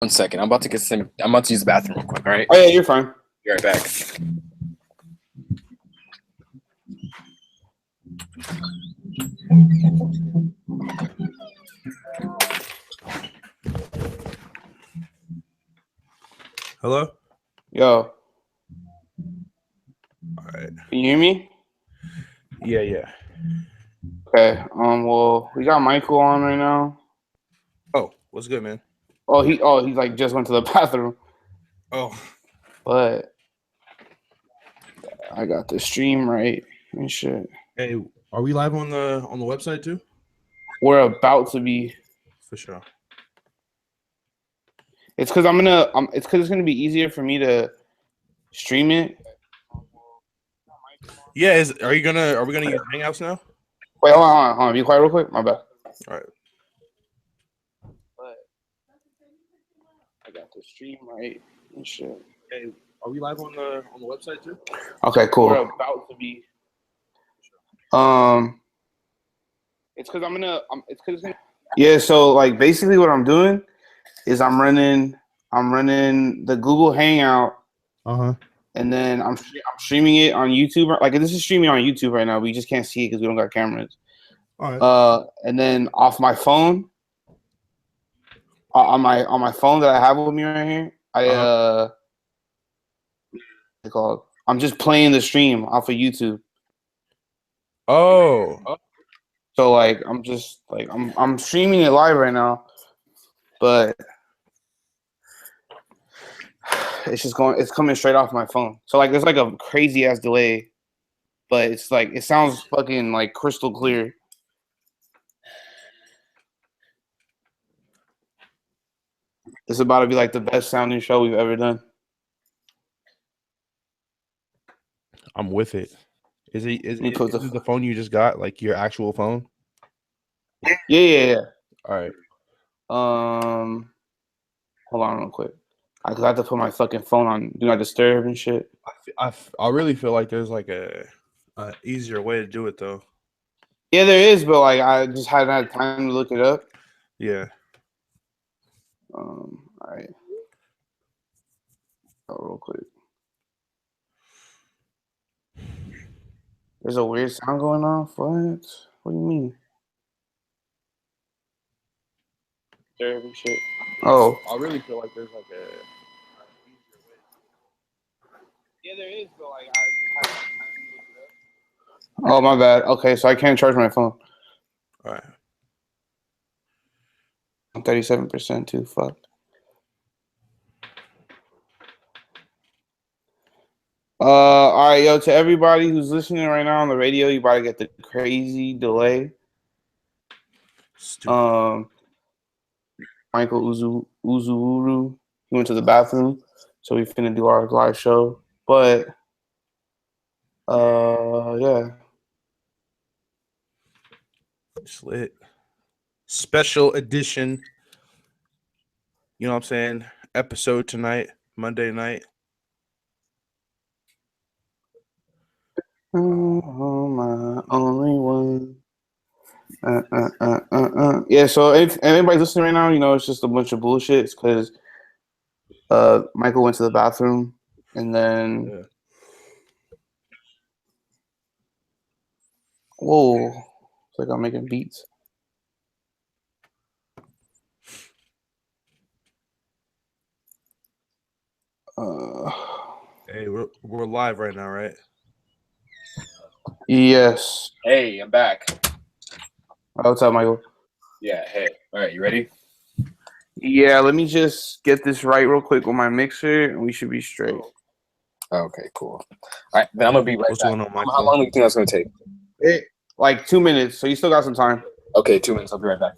1 second. I'm about to get some. I'm about to use the bathroom real quick. All right. Oh yeah, you're fine. Be right back. Hello? Yo. All right. Can you hear me? Yeah. Okay. Well, we got Michael on right now. Oh, what's good, man? He's like just went to the bathroom. Oh. But I got the stream right and shit. Hey, are we live on the website too? We're about to be. For sure. It's because it's gonna be easier for me to stream it. Yeah, are we gonna use Hangouts now? Wait, hold on. Be quiet real quick. My bad. All right. But I got the stream right and shit. Hey, are we live on the website too? Okay, cool. We're about to be. It's because Yeah, so like basically what I'm doing is I'm running the Google Hangout. And then I'm streaming it on YouTube. Like this is streaming on YouTube right now. We just can't see it because we don't got cameras. All right. And then off my phone, on my phone that I have with me right here, what's it called? I'm just playing the stream off of YouTube. Oh. So like I'm just like I'm streaming it live right now, but it's coming straight off my phone. So like there's like a crazy ass delay, but it's like it sounds fucking like crystal clear. It's about to be like the best sounding show we've ever done. I'm with it. Is it the phone you just got, like your actual phone? Yeah. All right. Hold on real quick. I have to put my fucking phone on Do Not Disturb and shit. I really feel like there's like a easier way to do it though. Yeah, there is, but like I just hadn't had time to look it up. Yeah. All right. Real quick. There's a weird sound going off. What? What do you mean? Disturbing shit. Oh. I really feel like there's like a easier way. Yeah, there is, but like I just hadn't had time to look it up. Oh, my bad. Okay, so I can't charge my phone. All right. I'm 37% too. Fuck. All right, yo, to everybody who's listening right now on the radio, you about to get the crazy delay. Stupid. Michael Uzowuru, he went to the bathroom, so we finna do our live show. But yeah. It's lit. Special edition. You know what I'm saying? Episode tonight, Monday night. Oh, my only one. Yeah, so if anybody's listening right now, you know, it's just a bunch of bullshit. It's because Michael went to the bathroom and then... Yeah. Whoa. It's like I'm making beats. Hey, we're live right now, right? Yes. Hey, I'm back. What's up, Michael? Yeah. Hey. All right. You ready? Yeah. Let me just get this right real quick with my mixer, and we should be straight. Okay. Cool. All right. Then I'm gonna be right What's back. going on, Michael? How long do you think that's gonna take? Like 2 minutes. So you still got some time. Okay, 2 minutes. I'll be right back.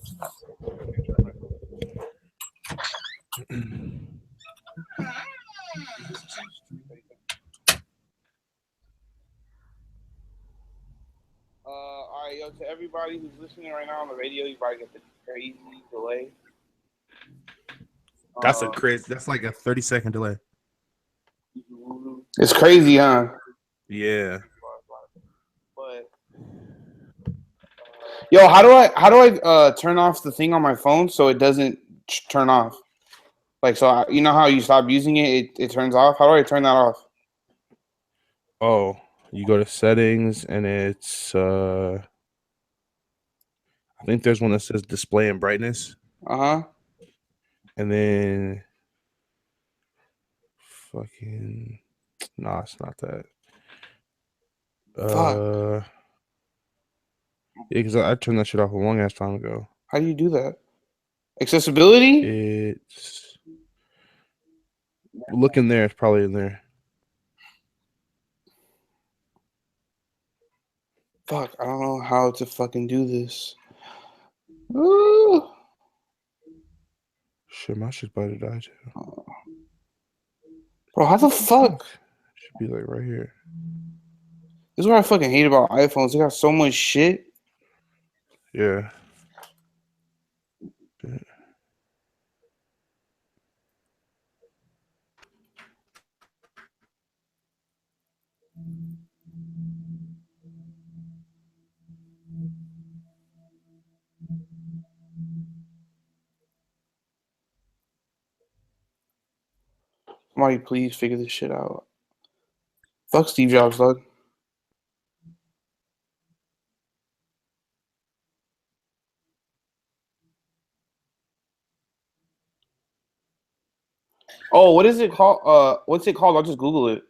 All right, yo, to everybody who's listening right now on the radio, you probably get the crazy delay. That's like a 30-second delay. It's crazy, huh? Yeah. But yo, how do I turn off the thing on my phone so it doesn't turn off? Like, so you know how you stop using it turns off. How do I turn that off? Oh, you go to settings and it's I think there's one that says display and brightness. Uh-huh. And then fucking nah, it's not that. Fuck. Yeah, because I turned that shit off a long ass time ago. How do you do that? Accessibility? It's look in there, it's probably in there. Fuck, I don't know how to fucking do this. Ooh. Shit, my shit's about to die too. Bro, how the fuck? Should be like right here. This is what I fucking hate about iPhones. They got so much shit. Yeah. Somebody please figure this shit out. Fuck Steve Jobs, dog. Oh, what is it called? What's it called? I'll just Google it.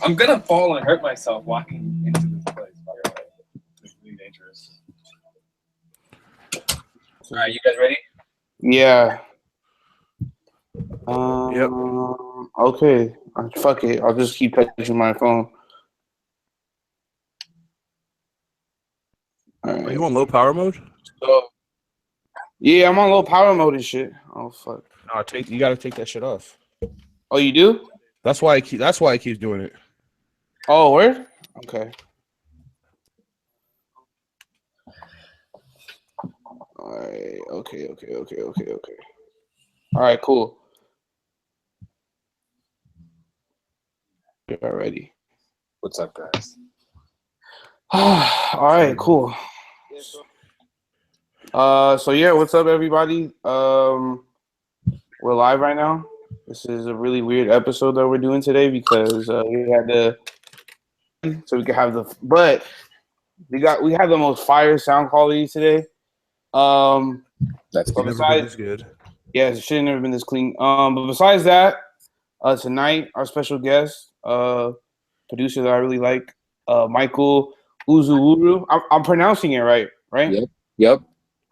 I'm gonna fall and hurt myself walking into this place. By the way, it's really dangerous. All right, you guys ready? Yeah. Yep. Okay. Fuck it. I'll just keep touching my phone. All right. Are you on low power mode? So, yeah, I'm on low power mode and shit. Oh fuck. No, you gotta take that shit off. Oh, you do? That's why I keep doing it. Oh, word? Okay. All right. Okay. All right, cool. Alrighty. What's up, guys? All right, cool. So yeah, what's up, everybody? We're live right now. This is a really weird episode that we're doing today because we had to, so we could have but we have the most fire sound quality today. That's but Never been besides, this good. yeah, it should have never been this clean. But besides that, tonight our special guest, producer that I really like, Michael Uzowuru. I'm pronouncing it right? Yep.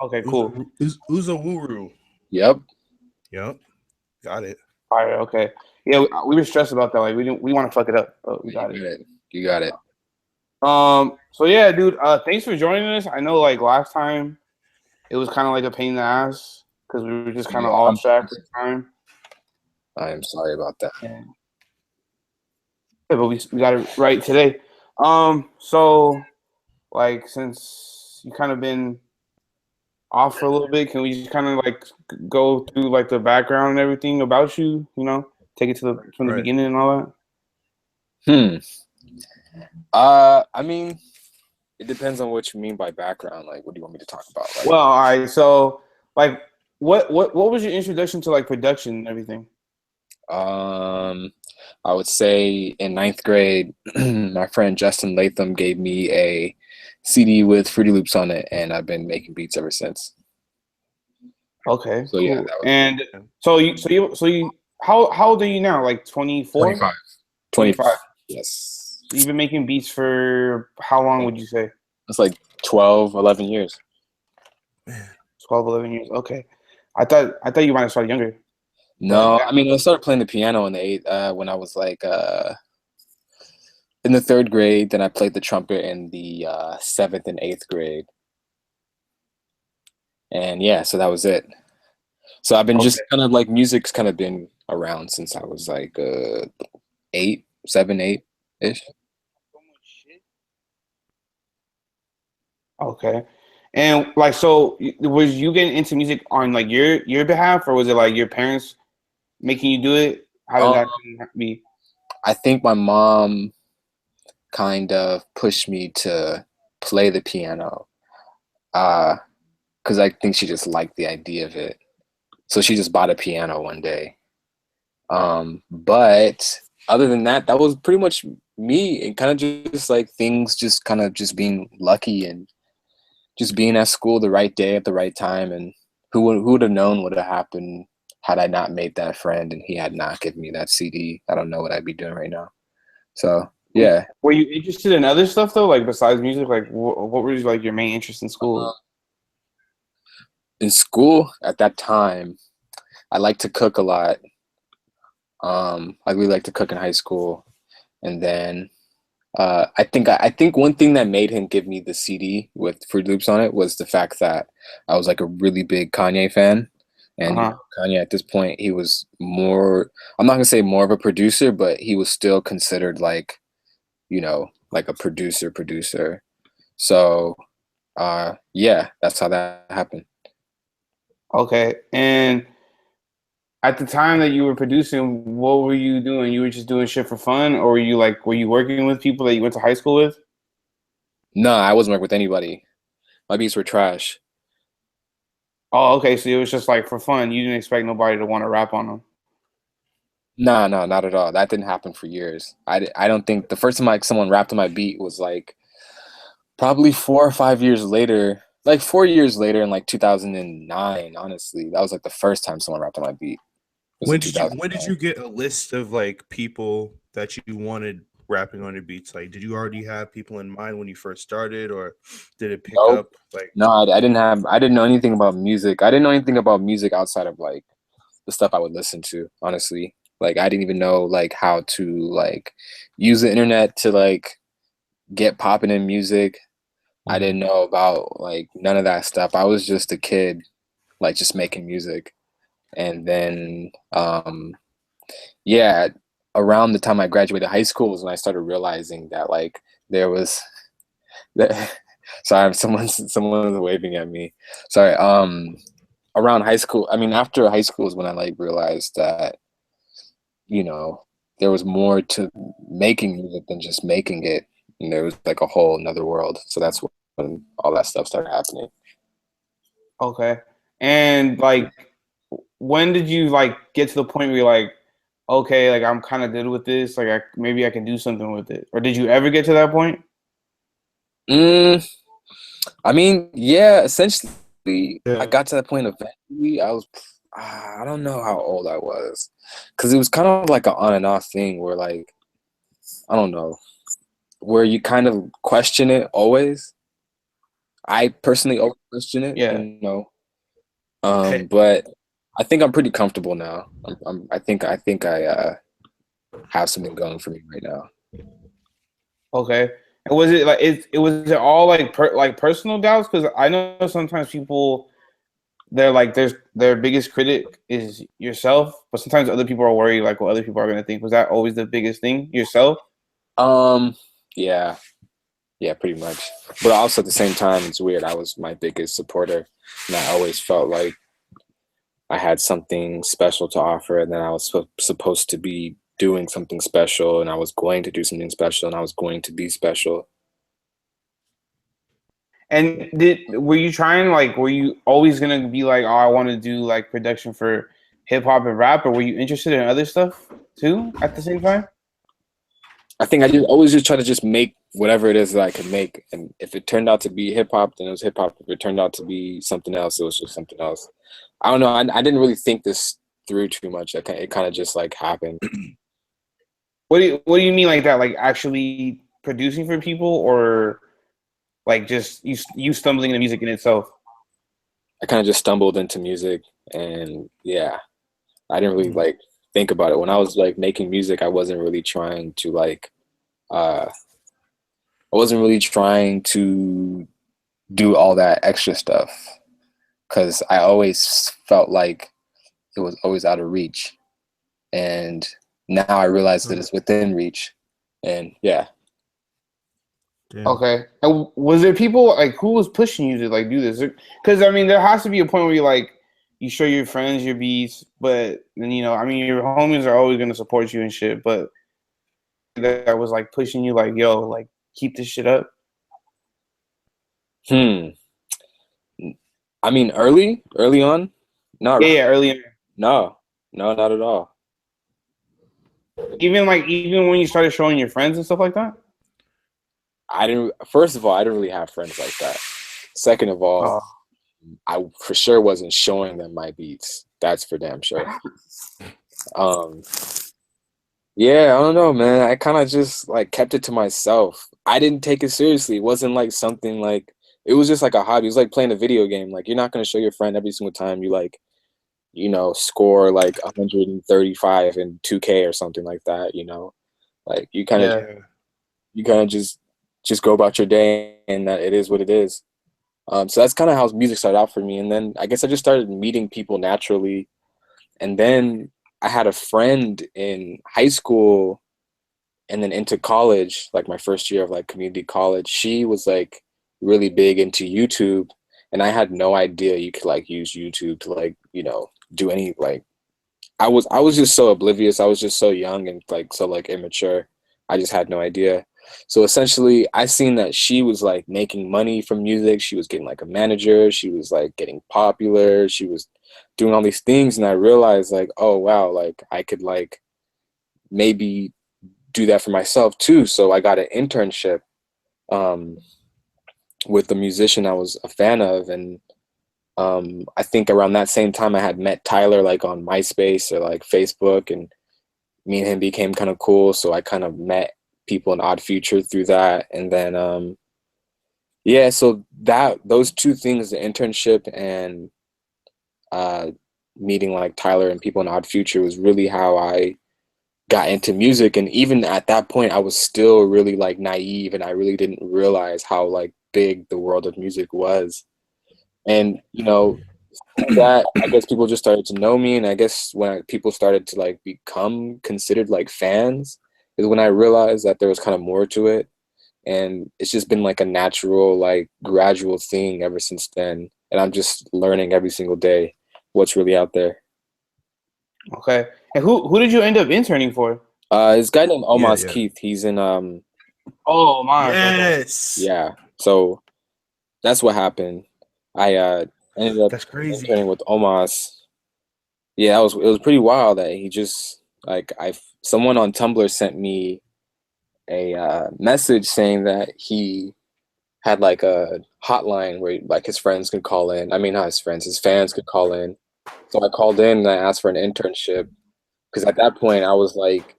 Okay, cool. Uzowuru. Yep. Got it. All right, okay. Yeah, we were stressed about that. Like we want to fuck it up, but we got it. You got it. So yeah, dude. Thanks for joining us. I know, like last time, it was kind of like a pain in the ass because we were just kind of off track at the time. I am sorry about that. Yeah, but we got it right today. So like since you kind of been off for a little bit, can we just kind of like go through like the background and everything about you? You know, take it from the beginning and all that. I mean, it depends on what you mean by background. Like, what do you want me to talk about? Like, well, all right. So, like, what was your introduction to like production and everything? I would say in 9th grade, my friend Justin Latham gave me a CD with Fruity Loops on it, and I've been making beats ever since. Okay. So cool. yeah, and so you how old are you now? Like 24? 25. Yes. So you've been making beats for how long would you say? It's like 12, 11 years. 12, 11 years. Okay. I thought you might have started younger. No, I mean I started playing the piano in the when I was like in the 3rd grade. Then I played the trumpet in the 7th and 8th grade. And yeah, so that was it. So I've been just kind of like music's kind of been around since I was like 7, 8-ish. Okay. And like, so was you getting into music on like your behalf, or was it like your parents making you do it? How did that be? I think my mom kind of pushed me to play the piano. because I think she just liked the idea of it. So she just bought a piano one day. But other than that, that was pretty much me, and kind of just like things just kind of just being lucky and just being at school the right day at the right time. And who would have known what would have happened had I not made that friend and he had not given me that CD? I don't know what I'd be doing right now. So yeah. Were you interested in other stuff though, like besides music? Like what were like your main interest in school? In school at that time, I liked to cook a lot. I really liked to cook in high school, and then I think one thing that made him give me the CD with Fruit Loops on it was the fact that I was like a really big Kanye fan, and you know, Kanye at this point he was more. I'm not gonna say more of a producer, but he was still considered like, you know, like a producer. So, yeah, that's how that happened. Okay, and at the time that you were producing, what were you doing? You were just doing shit for fun, or were you working with people that you went to high school with? No, I wasn't working with anybody. My beats were trash. Oh, okay, so it was just like for fun. You didn't expect nobody to want to rap on them. No, not at all. That didn't happen for years. I don't think the first time like someone rapped on my beat was like probably 4 or 5 years later, like 4 years later in like 2009. Honestly, that was like the first time someone rapped on my beat. When did you get a list of like people that you wanted rapping on your beats? Like, did you already have people in mind when you first started, or did it pick up? Like, no, I didn't know anything about music. I didn't know anything about music outside of like the stuff I would listen to. Honestly, like I didn't even know like how to like use the internet to like get popping in music. I didn't know about like none of that stuff. I was just a kid, like just making music. And then, yeah, around the time I graduated high school was when I started realizing that like there was that. Sorry, someone's waving at me. Sorry. Around high school, I mean, after high school is when I like realized that, you know, there was more to making music than just making it. And there was like a whole another world. So that's when all that stuff started happening. Okay. And like, when did you like get to the point where you're like, okay, like I'm kind of good with this, like maybe I can do something with it? Or did you ever get to that point? I mean, yeah, essentially, I got to that point eventually. I don't know how old I was, because it was kind of like an on and off thing where like, I don't know, where you kind of question it always. I personally always question it, Yeah. you know. But I think I'm pretty comfortable now. I think I have something going for me right now. Okay. And was it like was it all like personal doubts? Because I know sometimes people they're like their biggest critic is yourself, but sometimes other people are worried like what other people are gonna think. Was that always the biggest thing, yourself? Yeah. Yeah, pretty much. But also at the same time, it's weird. I was my biggest supporter, and I always felt like I had something special to offer, and that I was supposed to be doing something special, and I was going to do something special, and I was going to be special. And were you always gonna be like, oh, I want to do like production for hip hop and rap, or were you interested in other stuff too at the same time? I think I always just try to just make whatever it is that I can make, and if it turned out to be hip hop, then it was hip hop. If it turned out to be something else, it was just something else. I don't know. I didn't really think this through too much. It kind of just like happened. What do you mean like that? Like actually producing for people, or like just you stumbling into music in itself? I kind of just stumbled into music, and yeah, I didn't really like think about it when I was like making music. I wasn't really trying to like I wasn't really trying to do all that extra stuff, because I always felt like it was always out of reach, and now I realize that it's within reach. And yeah. Damn. Okay. And was there people like who was pushing you to like do this? Because I mean, there has to be a point where you show your friends your beats, but then I mean, your homies are always gonna support you and shit. But that was like pushing you, like, yo, like keep this shit up. I mean, early on, not Yeah, early on. No, not at all. Even when you started showing your friends and stuff like that. First of all, I didn't really have friends like that. Second of all, I for sure wasn't showing them my beats. That's for damn sure. Yeah, I don't know, man. I kind of just like kept it to myself. I didn't take it seriously. It wasn't like something like it was just like a hobby. It was like playing a video game. Like you're not gonna show your friend every single time you like, score like 135 in 2K or something like that. Like you kind of just go about your day, and that it is what it is. So that's kind of how music started out for me. And then I guess I just started meeting people naturally. And then I had a friend in high school and then into college, like my first year of like community college. She was like really big into YouTube. And I had no idea you could like use YouTube to like, do any like I was just so oblivious. I was just so young and like so like immature. I just had no idea. So essentially, I seen that she was like making money from music. She was getting like a manager. She was like getting popular. She was doing all these things, and I realized like, oh wow, like I could like maybe do that for myself too. So I got an internship with a musician I was a fan of, and I think around that same time I had met Tyler like on MySpace or like Facebook, and me and him became kind of cool. So I kind of met people in Odd Future through that. And then, yeah, so those two things, the internship and meeting like Tyler and people in Odd Future, was really how I got into music. And even at that point, I was still really like naive, and I really didn't realize how like big the world of music was. And, that I guess people just started to know me, and I guess when people started to like become considered like fans is when I realized that there was kind of more to it, and it's just been like a natural like gradual thing ever since then, and I'm just learning every single day what's really out there. Okay, and who did you end up interning for? This guy named Omos Keith. He's in Oh my yes, yeah. So that's what happened. I ended up that's crazy interning with Omos. Yeah, it was pretty wild that he just like someone on Tumblr sent me a message saying that he had like a hotline where like his friends could call in. I mean, not his friends, his fans could call in. So I called in and I asked for an internship because at that point I was like,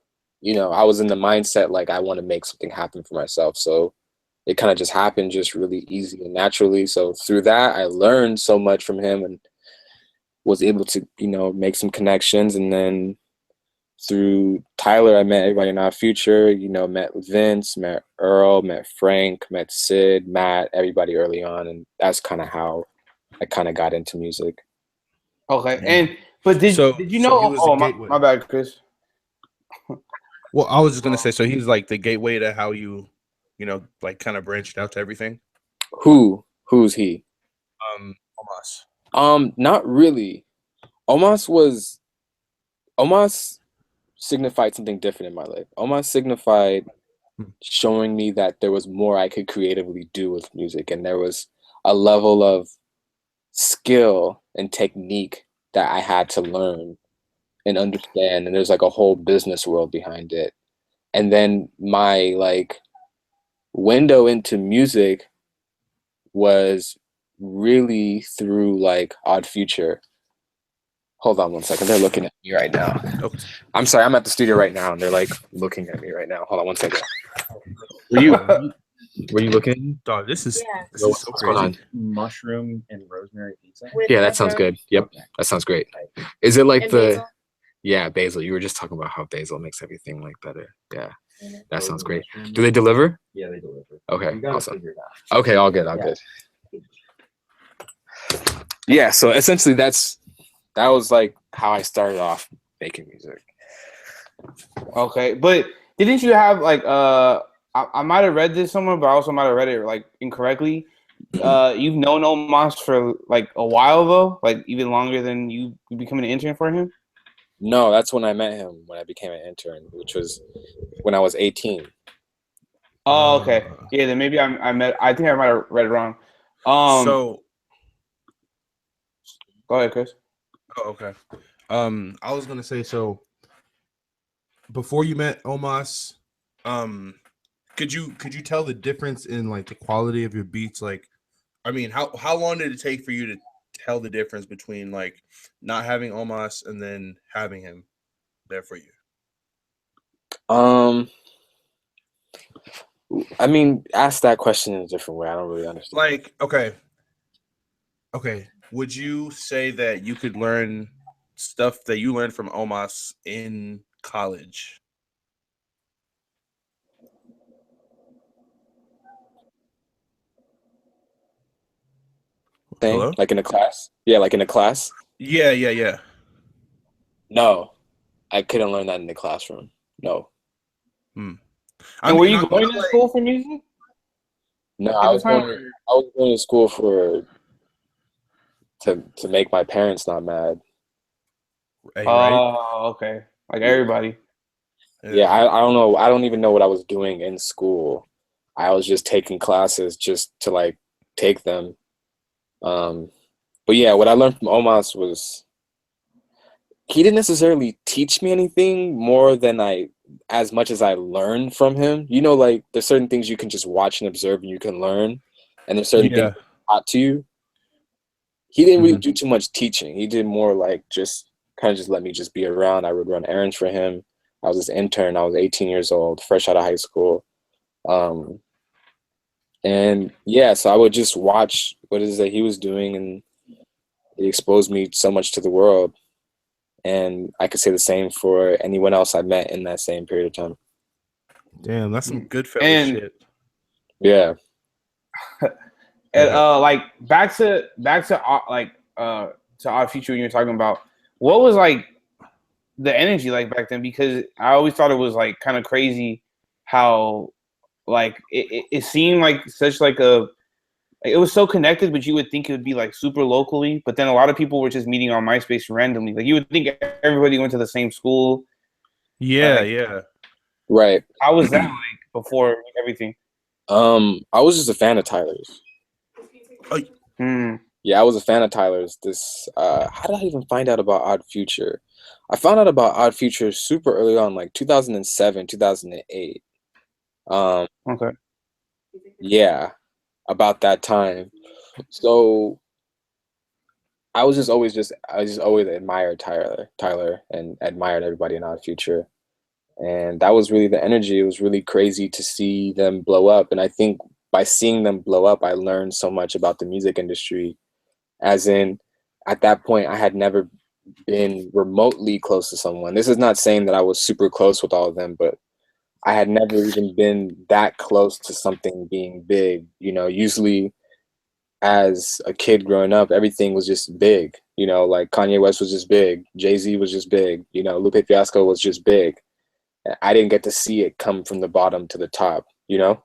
I was in the mindset like I want to make something happen for myself. So it kind of just happened just really easy and naturally. So through that, I learned so much from him and was able to, make some connections. And then through Tyler, I met everybody in Our Future, met Vince, met Earl, met Frank, met Sid, Matt, everybody early on. And that's kind of how I kind of got into music. Okay. But did you know, my bad, Chris. Well, I was just going to say, so he's like the gateway to how you like kind of branched out to everything. Who's he? Omos. Not really. Omos signified something different in my life. Omos signified showing me that there was more I could creatively do with music, and there was a level of skill and technique that I had to learn and understand, and there's like a whole business world behind it. And then my like window into music was really through like Odd Future. Hold on one second. They're looking at me right now. Okay. I'm sorry. I'm at the studio right now, and they're like looking at me right now. Hold on one second. Were you looking? Dog, this is so what's going on? Mushroom and rosemary pizza. Yeah, that sounds good. Yep, that sounds great. Is it like basil? Yeah, basil. You were just talking about how basil makes everything like better. Yeah, that sounds great. Do they deliver? Yeah, they deliver. Okay, awesome. Okay, all good, all good. Yeah, so essentially that was like how I started off making music. Okay, but didn't you have like I might have read this somewhere, but I also might have read it like incorrectly. You've known Omos for like a while though, like even longer than you becoming an intern for him. No, that's when I met him, when I became an intern, which was when I was 18. Oh, okay. Yeah, then maybe I think I might have read it wrong. So Go ahead, Chris. Oh, okay. I was gonna say, so before you met Omos, could you tell the difference in like the quality of your beats? Like, I mean, how long did it take for you to tell the difference between like not having Omos and then having him there for you? I mean, ask that question in a different way. I don't really understand. Like, okay. Would you say that you could learn stuff that you learned from Omos in college? Thing? Hello? Like in a class? Yeah, like in a class? Yeah. No, I couldn't learn that in the classroom. No. And were you going to school for music? No, I was going to school to make my parents not mad. Hey, right? Oh, okay. Like everybody. Yeah, I don't know. I don't even know what I was doing in school. I was just taking classes just to like take them. But yeah, what I learned from Omos was he didn't necessarily teach me anything more than as much as I learned from him. You know, like there's certain things you can just watch and observe and you can learn, and there's certain things taught to you. He didn't really do too much teaching. He did more like just kind of just let me just be around. I would run errands for him. I was his intern. I was 18 years old, fresh out of high school. And yeah, so I would just watch what it is that he was doing, and it exposed me so much to the world. And I could say the same for anyone else I met in that same period of time. Damn, that's some good shit. Yeah. And like back to Odd Future when you were talking about, what was like the energy like back then? Because I always thought it was like kind of crazy how like it seemed like such like it was so connected, but you would think it would be like super locally. But then a lot of people were just meeting on MySpace randomly. Like you would think everybody went to the same school. Yeah, like, yeah. Right. How was that like before everything? I was just a fan of Tyler's. Yeah, I was a fan of Tyler's. How did I even find out about Odd Future? I found out about Odd Future super early on, like 2007, 2008. Okay. Yeah, about that time. So I just always admired Tyler and admired everybody in Odd Future. And that was really the energy. It was really crazy to see them blow up. And I think by seeing them blow up, I learned so much about the music industry. As in, at that point, I had never been remotely close to someone. This is not saying that I was super close with all of them, but I had never even been that close to something being big. You know, usually as a kid growing up, everything was just big. You know, like Kanye West was just big. Jay-Z was just big. You know, Lupe Fiasco was just big. I didn't get to see it come from the bottom to the top, you know?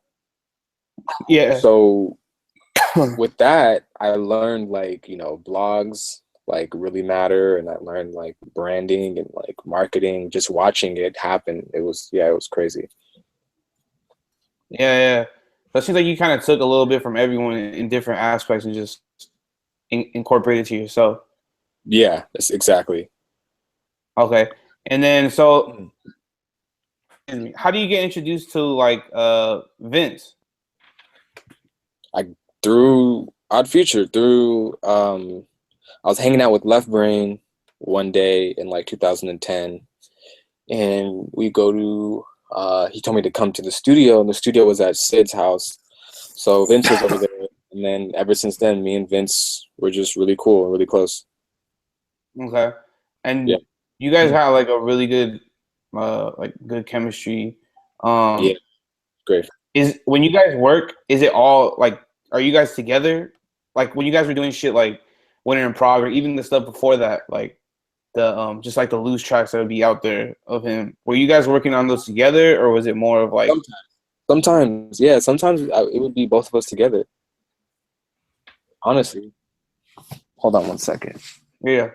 Yeah. So with that, I learned like, you know, blogs like really matter, and I learned like branding and like marketing, just watching it happen. It was crazy. Yeah. So it seems like you kind of took a little bit from everyone in different aspects and just incorporated to yourself. Yeah, that's exactly. Okay. And then so how do you get introduced to like Vince? Through Odd Future, I was hanging out with Left Brain one day in like 2010, and we go to he told me to come to the studio, and the studio was at Sid's house. So Vince was over there, and then ever since then, me and Vince were just really cool, really close. Okay. And you guys had like a really good good chemistry. Yeah, great. Is when you guys work, is it all like, are you guys together? Like when you guys were doing shit like Winter in Prague, or even the stuff before that, like the just like the loose tracks that would be out there of him, were you guys working on those together, or was it more of like sometimes it would be both of us together, honestly. Hold on one second. Yeah.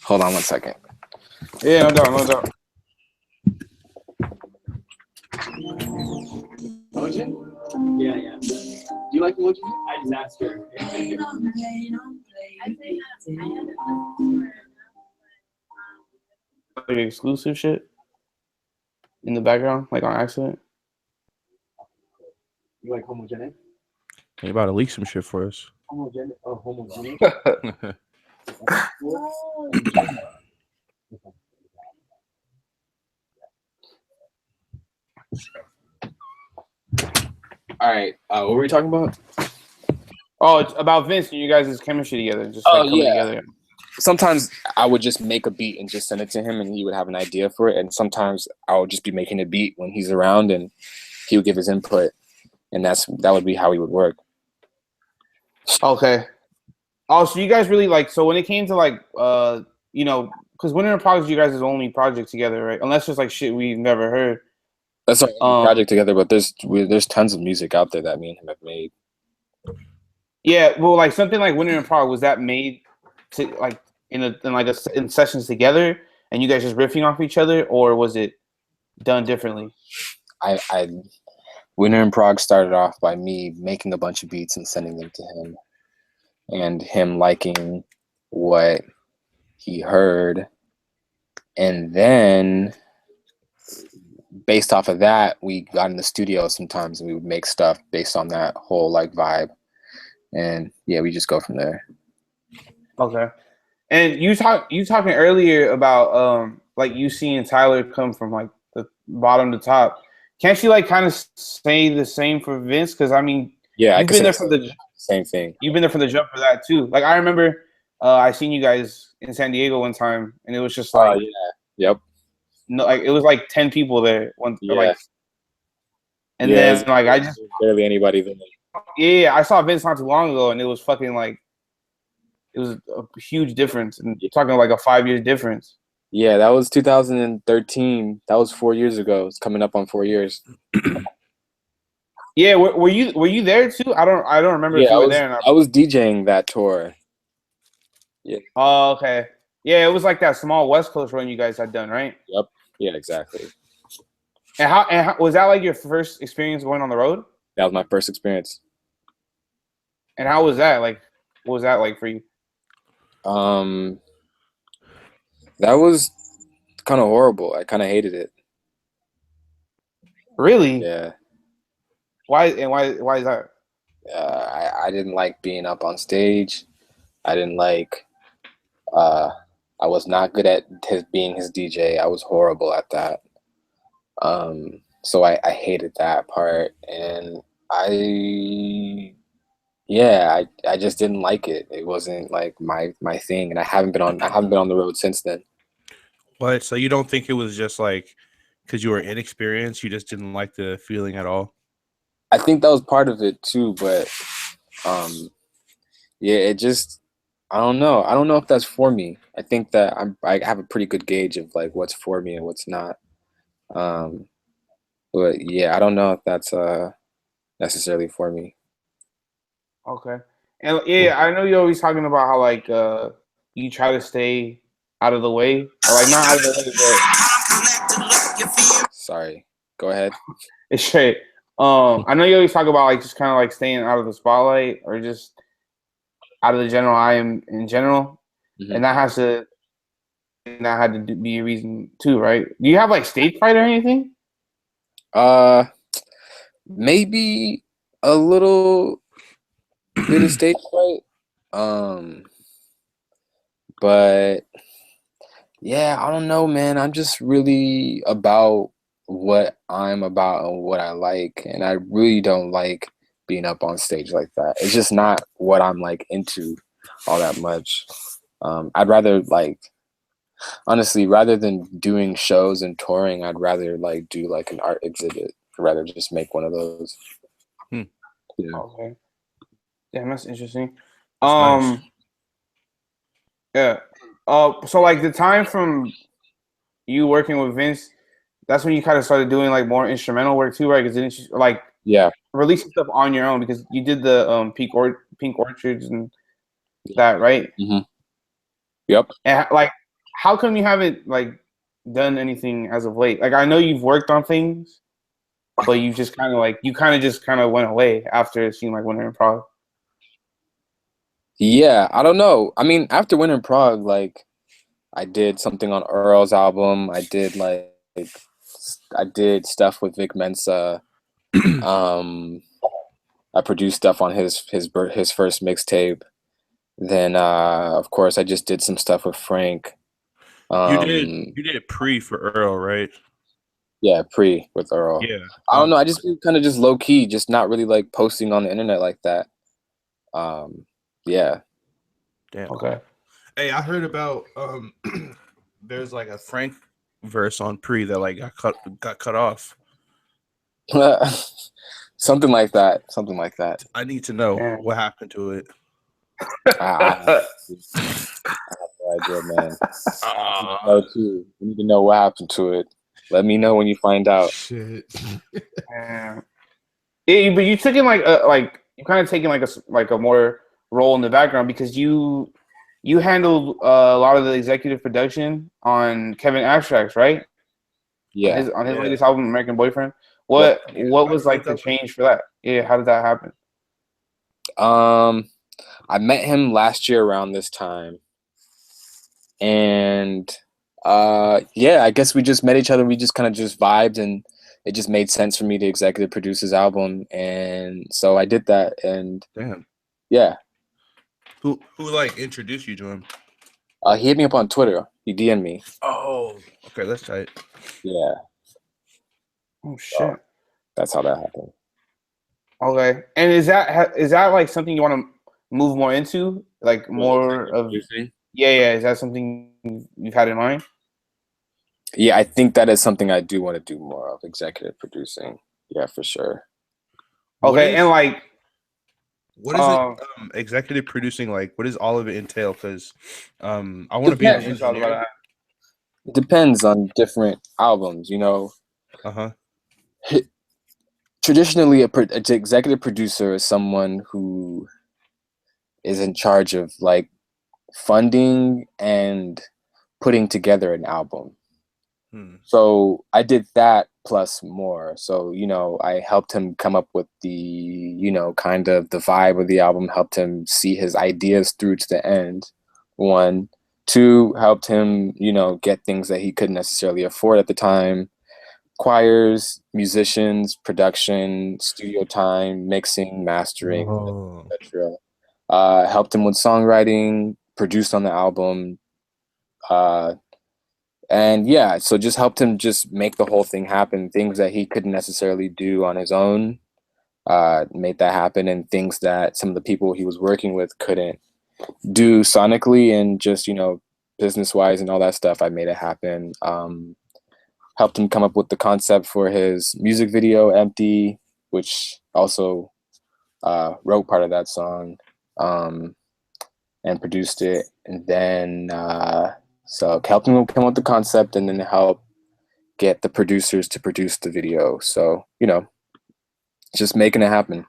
Hold on one second. Yeah, no doubt. Yeah. Do you like emojis? I just asked her. Like exclusive shit in the background, like on accident. You like homogenic? You about to leak some shit for us. Homogenic? Oh, homogenic. All right. What were we talking about? Oh, it's about Vince and you guys' chemistry together, just Oh, like coming yeah. together. Sometimes I would just make a beat and just send it to him, and he would have an idea for it. And sometimes I would just be making a beat when he's around, and he would give his input, and that would be how we would work. Okay. Oh, so you guys really like, so when it came to like, you know, because Winter and Project, you guys' only project together, right? Unless it's like shit we've never heard. That's our project together, but there's tons of music out there that me and him have made. Yeah, well, like something like Winter and Project, was that made to like in sessions together, and you guys just riffing off each other, or was it done differently? I Winter in Prague started off by me making a bunch of beats and sending them to him, and him liking what he heard, and then based off of that, we got in the studio sometimes and we would make stuff based on that whole like vibe, and yeah, we just go from there. Okay. And you talking earlier about like you seeing Tyler come from like the bottom to top. Can't you like kind of say the same for Vince? Because I mean, Yeah, you've been there for the same thing. You've been there from the jump for that too. Like I remember, I seen you guys in San Diego one time, and it was just like, yep. No, like it was like 10 people there. Yeah. And then like I just barely anybody there. Yeah, I saw Vince not too long ago, and it was fucking like it was a huge difference. And you're talking like a 5-year difference. Yeah, that was 2013. That was 4 years ago. It's coming up on 4 years. Yeah, were you there too? I don't remember if you were there or not. I was DJing that tour. Yeah. Oh, okay. Yeah, it was like that small West Coast run you guys had done, right? Yep. Yeah, exactly. And how was that like your first experience going on the road? That was my first experience. And how was that? Like, what was that like for you? That was kind of horrible. I kind of hated it. Really? Yeah. Why is that? I didn't like being up on stage. I didn't like. I was not good at being his DJ. I was horrible at that. So I hated that part, and I just didn't like it. It wasn't like my thing, and I haven't been on the road since then. What? So you don't think it was just like because you were inexperienced, you just didn't like the feeling at all? I think that was part of it too, but yeah, it just I don't know. I don't know if that's for me. I think that I have a pretty good gauge of like what's for me and what's not. But yeah, I don't know if that's necessarily for me. Okay. And yeah, I know you're always talking about how like you try to stay out of the way, or like not out of the way, but Sorry. Go ahead. it's straight. I know you always talk about like just kind of like staying out of the spotlight or just out of the general eye in general, and that had to be a reason too, right? Do you have like stage fright or anything? Maybe a little bit of stage fright. But yeah, I don't know, man. I'm just really about what I'm about and what I like, and I really don't like being up on stage like that. It's just not what I'm like into all that much. I'd rather like, honestly, rather than doing shows and touring, I'd rather like do like an art exhibit. I'd rather just make one of those. Yeah. Okay. Damn, that's interesting. That's nice. Yeah. So like the time from you working with Vince, that's when you kind of started doing like more instrumental work too, right? Because didn't you like releasing stuff on your own because you did the Pink Orchards and that, right? Mm-hmm. Yep. And like, how come you haven't like done anything as of late? Like, I know you've worked on things, but you just kind of went away after it seemed like Winter in Prague. Yeah, I don't know. I mean, after Winter in Prague, like I did something on Earl's album. I did stuff with Vic Mensa. I produced stuff on his first mixtape. Then of course I just did some stuff with Frank. You did pre for Earl, right? Yeah, pre with Earl. Yeah. I don't know. I just kind of just low key, just not really like posting on the internet like that. Yeah. Damn. Okay. Hey, I heard about there's like a Frank verse on pre that like got cut off. Something like that. I need to know Yeah. what happened to it. I have no idea, man. You need to know what happened to it. Let me know when you find out. Shit. Yeah, but you took in you kind of taken like a more role in the background because you handled a lot of the executive production on Kevin Abstract's, right? Yeah. On his latest album, American Boyfriend. What was like the change for that? Yeah, how did that happen? I met him last year around this time, and I guess we just met each other. We just kind of just vibed, and it just made sense for me to executive produce his album, and so I did that. And damn, yeah. Who like introduced you to him? He hit me up on Twitter. He DM'd me. Oh, okay, that's tight. Yeah. Oh shit. That's how that happened. Okay, and is that like something you want to move more into, like more of? Yeah. Is that something you've had in mind? Yeah, I think that is something I do want to do more of, executive producing. Yeah, for sure. Okay, and like, what is it? Executive producing, like, what does all of it entail? Because I want to be an engineer. It depends on different albums, you know. Traditionally, an executive producer is someone who is in charge of like funding and putting together an album. So I did that plus more. So, you know, I helped him come up with the, you know, kind of the vibe of the album, helped him see his ideas through to the end. 1, 2, helped him, you know, get things that he couldn't necessarily afford at the time. Choirs, musicians, production, studio time, mixing, mastering, etc. Helped him with songwriting, produced on the album. And yeah, so just helped him just make the whole thing happen. Things that he couldn't necessarily do on his own, made that happen. And things that some of the people he was working with couldn't do sonically and just, you know, business-wise and all that stuff, I made it happen. Helped him come up with the concept for his music video, Empty, which also wrote part of that song, and produced it. And then so helped him come up with the concept and then help get the producers to produce the video. So, you know, just making it happen.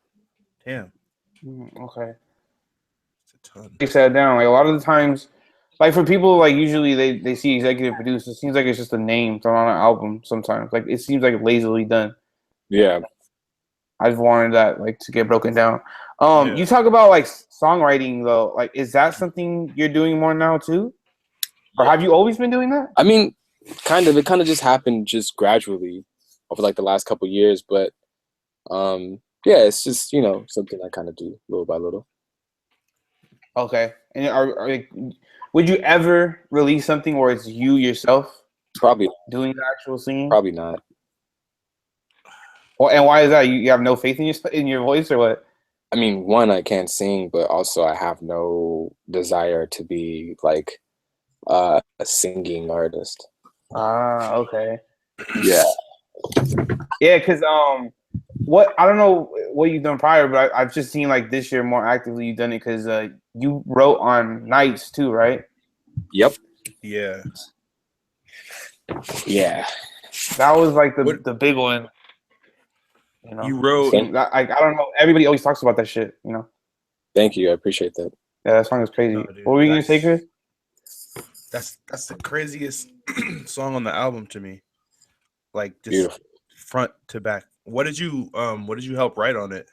Damn. Okay. It's a ton. You sat down. Like a lot of the times, like for people, like usually they see executive producer. It seems like it's just a name thrown on an album sometimes. Like it seems like lazily done. Yeah. I've wanted that like to get broken down. You talk about like songwriting though. Like, is that something you're doing more now too? Or have you always been doing that? I mean, kind of. It kind of just happened just gradually over like the last couple of years. But yeah, it's just, you know, something I kind of do little by little. Okay. And would you ever release something where it's you yourself? Probably doing the actual singing? Probably not. Well, and why is that? You have no faith in your voice or what? I mean, 1, I can't sing, but also I have no desire to be like a singing artist. Okay. Yeah. Yeah, because I don't know what you've done prior, but I've just seen like this year more actively you've done it because you wrote on nights too, right? Yep. Yeah. Yeah. That was like the big one. You know, you wrote. I don't know. Everybody always talks about that shit. You know. Thank you. I appreciate that. Yeah, that song is crazy. No, what were you gonna say, Chris? That's the craziest song on the album to me. Like just beautiful. Front to back. what did you help write on it?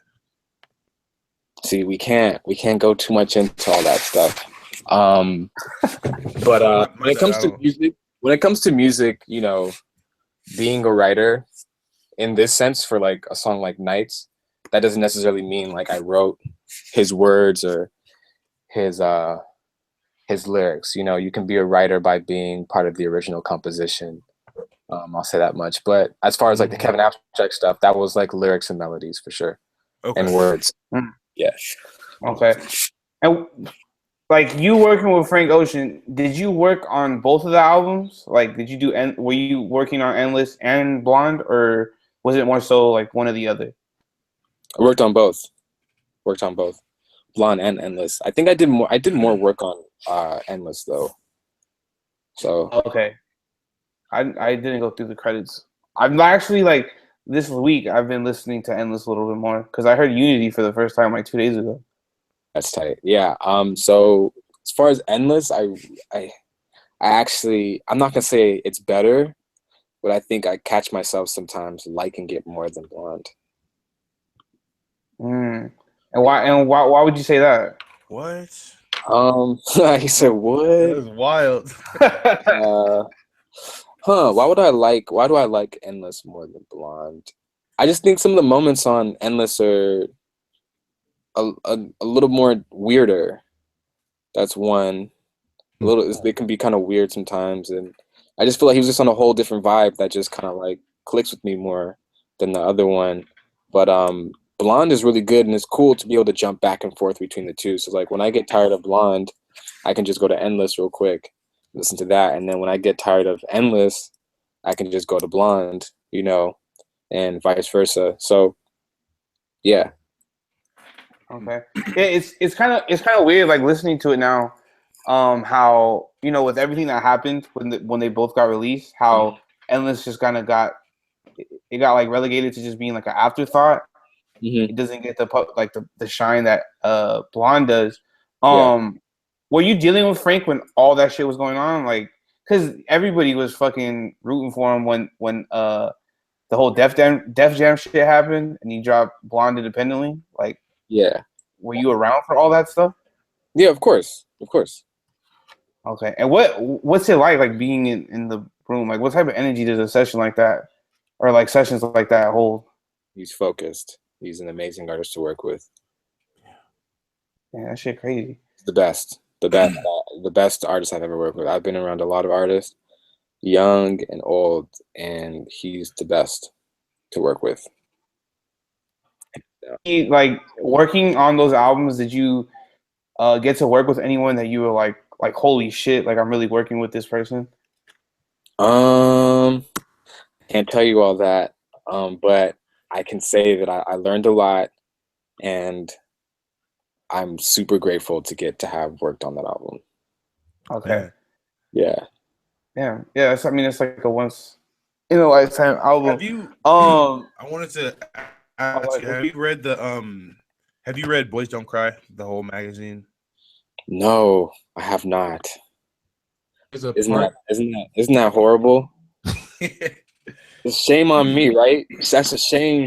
See, we can't go too much into all that stuff. But when it comes to music, you know, being a writer in this sense for like a song like Nights, that doesn't necessarily mean like I wrote his words or his lyrics. You know, you can be a writer by being part of the original composition. I'll say that much. But as far as like the Kevin Abstract stuff, that was like lyrics and melodies for sure. Okay. And words. Yeah. Okay. And like you working with Frank Ocean, did you work on both of the albums? Like, were you working on Endless and Blonde, or was it more so like one or the other? I worked on both. Blonde and Endless. I think I did more work on Endless though. So okay. I didn't go through the credits. I'm actually like this week I've been listening to Endless a little bit more because I heard Unity for the first time like 2 days ago. That's tight. Yeah. So as far as Endless, I actually, I'm not gonna say it's better, but I think I catch myself sometimes liking it more than Blonde. And why would you say that? What? He said what? That was wild. Why do I like Endless more than Blonde? I just think some of the moments on Endless are a little more weirder. That's one. They can be kind of weird sometimes, and I just feel like he was just on a whole different vibe that just kind of like clicks with me more than the other one. But Blonde is really good, and it's cool to be able to jump back and forth between the two. So like when I get tired of Blonde, I can just go to Endless real quick, listen to that, and then when I get tired of Endless, I can just go to Blonde, you know, and vice versa. So yeah. Okay. Yeah, it's kind of weird like listening to it now. How, you know, with everything that happened when they both got released, how Endless just kind of got like relegated to just being like an afterthought. It doesn't get the shine that Blonde does. Were you dealing with Frank when all that shit was going on? Like, because everybody was fucking rooting for him when the whole Def Jam shit happened and he dropped Blonde independently. Like, yeah. Were you around for all that stuff? Yeah, of course. Okay. And what's it like being in the room? Like, what type of energy does a session like that, or like sessions like that hold? He's focused. He's an amazing artist to work with. Yeah, that shit crazy. The best artist I've ever worked with. I've been around a lot of artists, young and old, and he's the best to work with. Yeah. Like working on those albums, did you get to work with anyone that you were like holy shit, like I'm really working with this person? Can't tell you all that, but I can say that I learned a lot, and I'm super grateful to get to have worked on that album. Okay. Yeah. Yeah. It's like a once in a lifetime album. Have you? I wanted to ask you. Have you read Boys Don't Cry, the whole magazine? No, I have not. Isn't that horrible? It's shame on me, right? That's a shame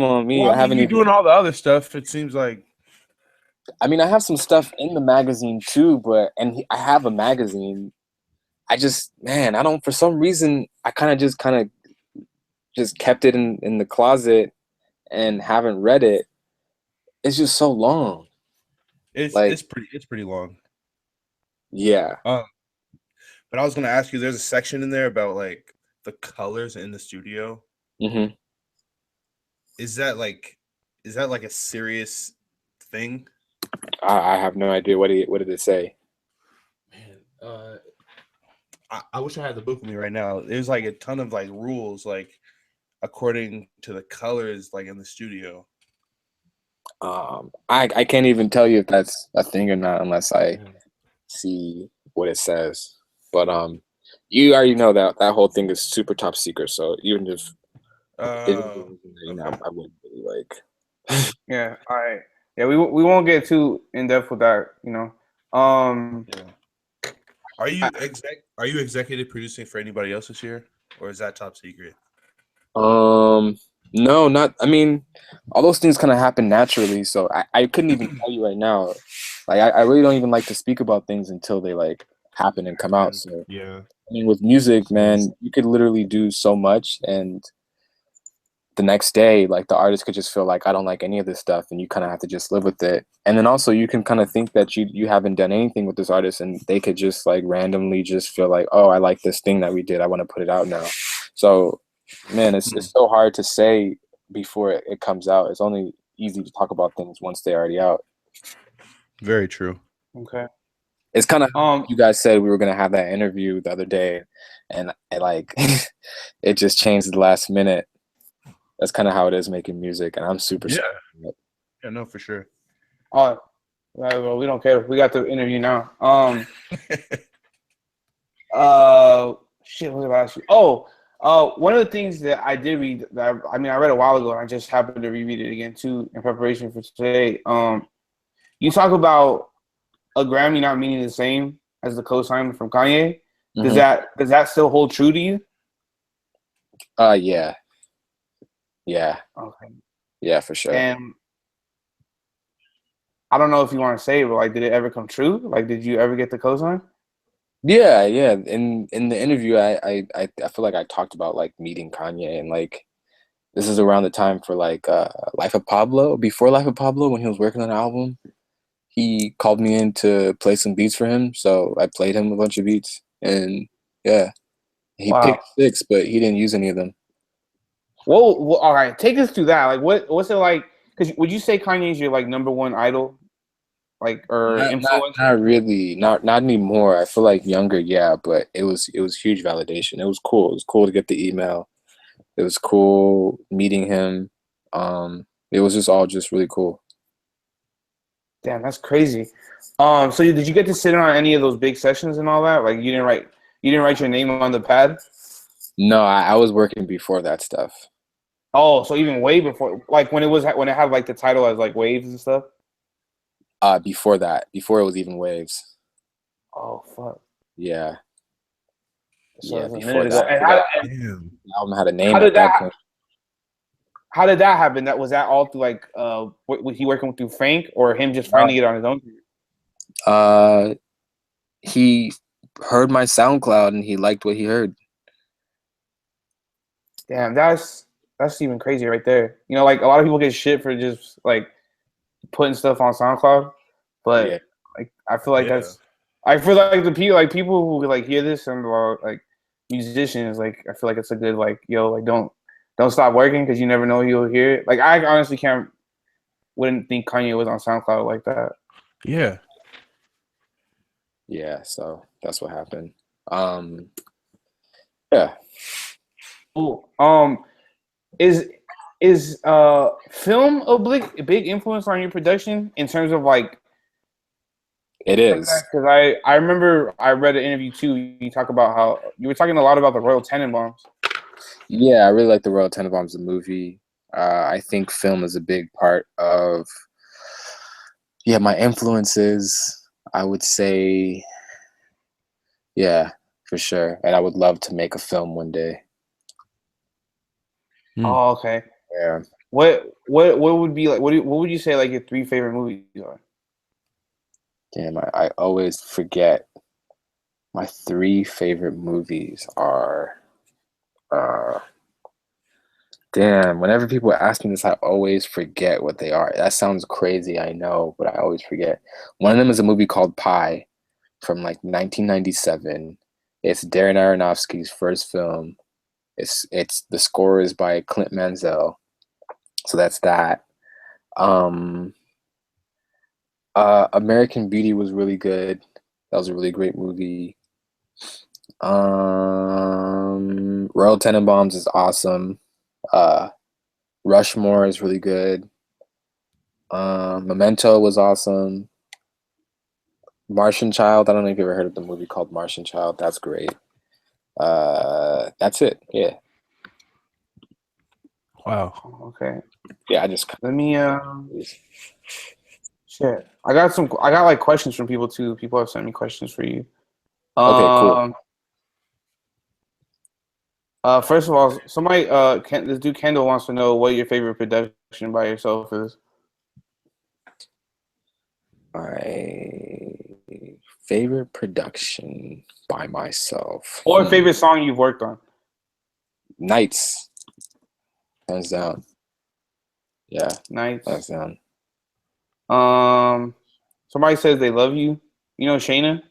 on me. Well, I haven't you're doing all the other stuff. It seems like. I mean, I have some stuff in the magazine too, I have a magazine. I just, man, I don't. For some reason, I kind of just kept it in the closet and haven't read it. It's just so long. It's pretty long. Yeah. But I was gonna ask you. There's a section in there about like the colors in the studio. Mm-hmm. Is that like a serious thing? I have no idea. What did it say? Man, I wish I had the book with me right now. There's like a ton of like rules, like according to the colors, like in the studio. I can't even tell you if that's a thing or not unless I see what it says. But you already know that whole thing is super top secret. So even if I wouldn't really like. Yeah. All right. Yeah, we won't get too in depth with that. You know. Yeah. Are you executive producing for anybody else this year, or is that top secret? No, not. I mean, all those things kind of happen naturally. So I couldn't even tell you right now. Like I really don't even like to speak about things until they like happen and come out. So Yeah. I mean, with music, man, you could literally do so much, and the next day, like the artist could just feel like I don't like any of this stuff, and you kind of have to just live with it. And then also you can kind of think that you haven't done anything with this artist, and they could just like randomly just feel like, oh, I like this thing that we did. I want to put it out now. So, man, it's so hard to say before it comes out. It's only easy to talk about things once they're already out. Very true. Okay. It's kind of you guys said we were gonna have that interview the other day, and like it just changed at the last minute. That's kind of how it is making music, and I'm super. Yeah, no, for sure. Oh, well, we don't care. We got the interview now. Shit, what was I about to ask you? Oh, one of the things that I did read, that I read a while ago, and I just happened to reread it again too in preparation for today. You talk about a Grammy not meaning the same as the co-sign from Kanye. Does that still hold true to you? Yeah. Okay. Yeah, for sure. And I don't know if you want to say it, but like, did it ever come true? Like, did you ever get the cosign? Yeah. In the interview, I feel like I talked about like meeting Kanye, and like this is around the time for like Life of Pablo. Before Life of Pablo, when he was working on an album, he called me in to play some beats for him. So I played him a bunch of beats, and yeah, he picked 6, but he didn't use any of them. Well, all right, take us through that. Like, what's it like? Because would you say Kanye's your like number one idol, like, or influence? Not really, not anymore. I feel like younger, yeah, but it was huge validation. It was cool. It was cool to get the email. It was cool meeting him. It was just all just really cool. Damn, that's crazy. So did you get to sit in on any of those big sessions and all that? Like, you didn't write your name on the pad? No, I was working before that stuff. Oh, so even way before, like when it had like the title as like Waves and stuff. Before that, before it was even Waves. Oh fuck. Yeah. So yeah, before that. The album had a name at that point. How did that happen? Was that all through like was he working through Frank, or him just finding it on his own? He heard my SoundCloud and he liked what he heard. Damn, that's even crazy right there. You know, like a lot of people get shit for just like putting stuff on SoundCloud, but like I feel like I feel like people who like hear this and like musicians, like I feel like it's a good like, yo, like don't stop working because you never know you'll hear it. Like I honestly wouldn't think Kanye was on SoundCloud like that. Yeah. Yeah, so that's what happened. Yeah. Cool. Is film a big influence on your production in terms of like? It is, because I remember I read an interview too. You talk about how you were talking a lot about the Royal Tenenbaums. Yeah, I really like the Royal Tenenbaums, the movie. I think film is a big part of my influences. I would say, yeah, for sure. And I would love to make a film one day. Oh, okay. Yeah. What would be like? What would you say like your 3 favorite movies are? Damn, I always forget. My 3 favorite movies are. Damn, whenever people ask me this, I always forget what they are. That sounds crazy, I know, but I always forget. One of them is a movie called Pi from like 1997. It's Darren Aronofsky's first film. It's the score is by Clint Mansell. So that's that. American Beauty was really good. That was a really great movie. Royal Tenenbaums is awesome. Rushmore is really good. Memento was awesome. Martian Child, I don't know if you ever heard of the movie called Martian Child. That's great. That's it. Yeah. Wow. Okay. Yeah, I just let me shit. I got like questions from people too. People have sent me questions for you. Okay, cool. First of all, somebody, this dude Kendall wants to know what your favorite production by yourself is. My favorite production by myself. Or favorite song you've worked on. Nights. Hands down. Yeah. Nights. Hands down. Somebody says they love you. You know Shayna?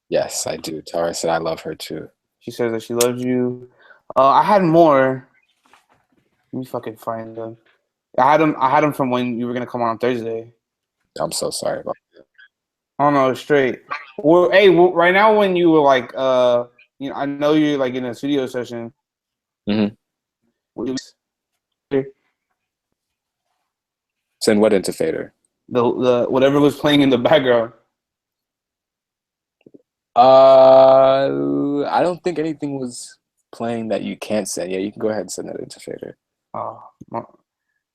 Yes, I do. Tara said I love her too. She says that she loves you. I had more. Let me fucking find them. I had them from when you were gonna come on Thursday. I'm so sorry about that. Oh no, straight. Well, hey, right now when you were like, you know, I know you're like in a studio session. Mm-hmm. Send what into Fader? The whatever was playing in the background. I don't think anything was playing that you can't send. Yeah, you can go ahead and send that into Fader. Oh,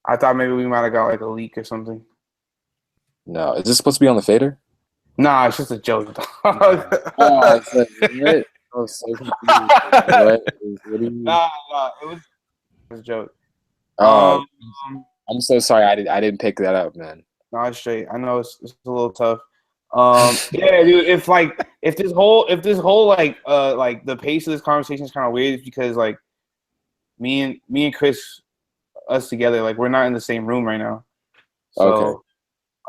I thought maybe we might have got like a leak or something. No, is this supposed to be on the Fader? Nah, it's just a joke. Oh, I said, what? I was so confused. What do you mean? Nah, it was a joke. I'm so sorry. I didn't pick that up, man. No, it's straight. I know it's a little tough. Yeah, dude. If this whole like the pace of this conversation is kind of weird, it's because like me and Chris, us together, like we're not in the same room right now. So Okay.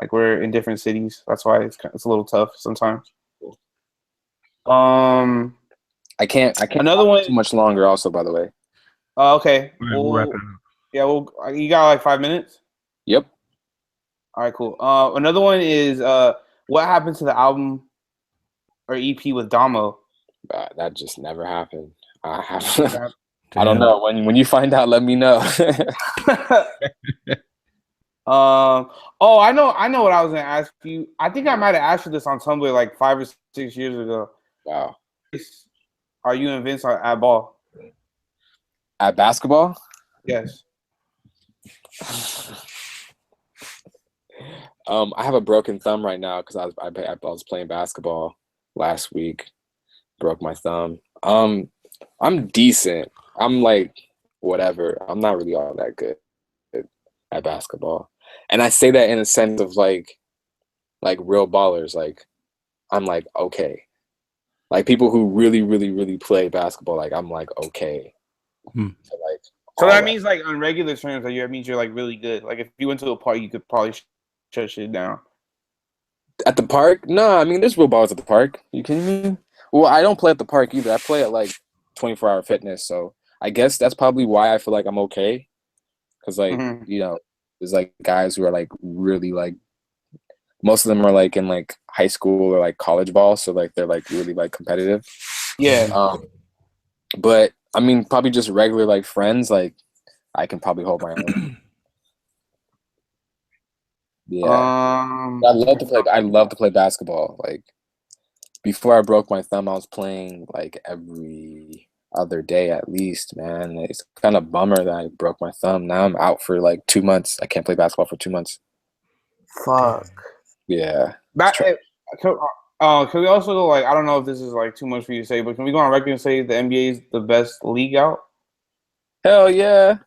like we're in different cities. That's why it's a little tough sometimes. I can't. Another one too much longer. Also, by the way. Okay. Yeah. Well, you got like 5 minutes. Yep. All right. Cool. Another one is what happened to the album or EP with Damo? That just never happened. I don't know. When you find out, let me know. Oh, I know what I was gonna ask you. I think I might have asked you this on Tumblr like 5 or 6 years ago. Wow. Are you and Vince at ball? At basketball? Yes. I have a broken thumb right now because I was playing basketball last week. Broke my thumb. I'm decent. I'm like whatever. I'm not really all that good at basketball, and I say that in a sense of like real ballers. Like I'm like okay, like people who really play basketball. Like I'm like okay. So that means like on regular terms, that means you're like really good. Like if you went to a park, you could probably shut shit down. At the park? No, I mean there's real ballers at the park. You kidding me? Well, I don't play at the park either. I play at like 24-hour fitness, so I guess that's probably why I feel like I'm okay. Because like you know, there's like guys who are like really like most of them are like in like high school or like college ball, so like they're like really like competitive. Yeah. But I mean, probably just regular like friends. Like I can probably hold my own. Yeah. I love to play basketball. Like before I broke my thumb, I was playing like every other day at least, man. It's kind of bummer that I broke my thumb. Now I'm out for like 2 months. I can't play basketball for 2 months. Fuck. Yeah. Can we also go like I don't know if this is like too much for you to say, but can we go on record and say the NBA is the best league out? Hell yeah.